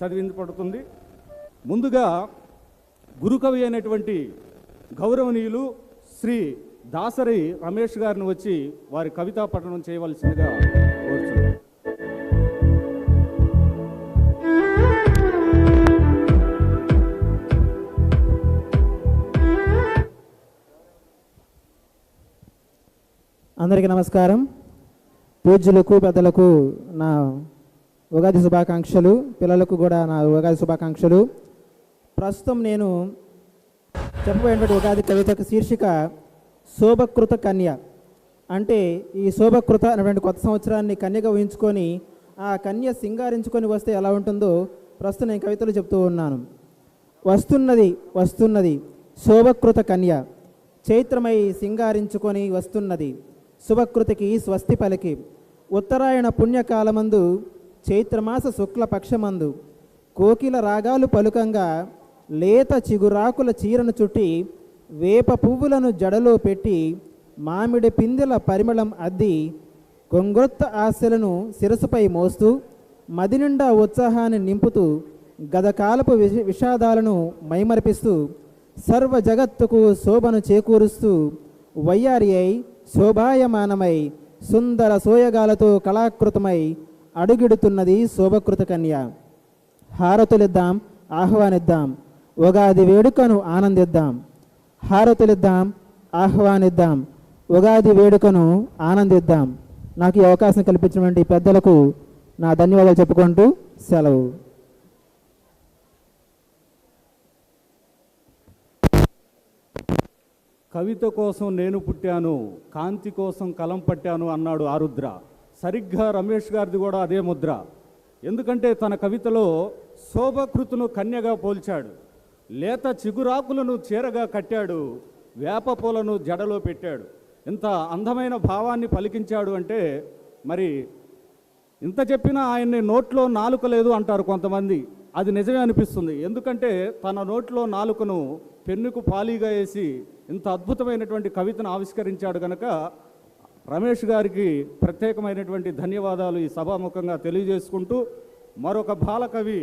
చదివించబడుతుంది. ముందుగా గురుకవి అయినటువంటి గౌరవనీయులు శ్రీ దాసరి రమేష్ గారిని వచ్చి వారి కవితా పఠనం చేయవలసిందిగా కోరుచున్నాను. అందరికీ నమస్కారం. పూజ్యులకు పెద్దలకు నా ఉగాది శుభాకాంక్షలు, పిల్లలకు కూడా నా ఉగాది శుభాకాంక్షలు. ప్రస్తుతం నేను చెప్పబోయేటువంటి ఉగాది కవితకు శీర్షిక శోభకృత కన్య. అంటే ఈ శోభకృత అనేటువంటి కొత్త సంవత్సరాన్ని కన్యగా ఊహించుకొని ఆ కన్య సింగారించుకొని వస్తే ఎలా ఉంటుందో ప్రస్తుతం నేను కవితలు చెప్తూ ఉన్నాను. వస్తున్నది వస్తున్నది శోభకృత కన్య, చైత్రమై సింగారించుకొని వస్తున్నది, శుభకృతికి స్వస్తి పలికి. ఉత్తరాయణ పుణ్యకాలమందు చైత్రమాస శుక్లపక్షమందు కోకిల రాగాలు పలుకంగా లేత చిగురాకుల చీరను చుట్టి వేప పువ్వులను జడలో పెట్టి మామిడి పిందెల పరిమళం అద్ది కొంగొత్త ఆశలను శిరసుపై మోస్తూ మది నిండా ఉత్సాహాన్ని నింపుతూ గదకాలపు విషాదాలను మైమర్పిస్తూ సర్వ జగత్తుకు శోభను చేకూరుస్తూ వయ్యారి అయి శోభాయమానమై సుందర సోయగాలతో కళాకృతమై అడుగిడుతున్నది శోభకృత కన్య. హారతులిద్దాం, ఆహ్వానిద్దాం, ఉగాది వేడుకను ఆనందిద్దాం. హారతులిద్దాం, ఆహ్వానిద్దాం, ఉగాది వేడుకను ఆనందిద్దాం. నాకు ఈ అవకాశం కల్పించినటువంటి పెద్దలకు నా ధన్యవాదాలు చెప్పుకుంటూ సెలవు. కవిత కోసం నేను పుట్టాను, కాంతి కోసం కలం పట్టాను అన్నాడు ఆరుద్ర. సరిగ్గా రమేష్ గారిది కూడా అదే ముద్ర. ఎందుకంటే తన కవితలో శోభకృతును కన్యగా పోల్చాడు, లేత చిగురాకులను చీరగా కట్టాడు, వేప పూలను జడలో పెట్టాడు. ఇంత అందమైన భావాన్ని పలికించాడు అంటే మరి ఇంత చెప్పినా ఆయన్ని నోట్లో నాలుక లేదు అంటారు కొంతమంది. అది నిజమే అనిపిస్తుంది. ఎందుకంటే తన నోట్లో నాలుకను పెన్నుకు పాలీగా వేసి ఇంత అద్భుతమైనటువంటి కవితను ఆవిష్కరించాడు కనుక రమేష్ గారికి ప్రత్యేకమైనటువంటి ధన్యవాదాలు ఈ సభాముఖంగా తెలియజేసుకుంటూ మరొక బాలకవి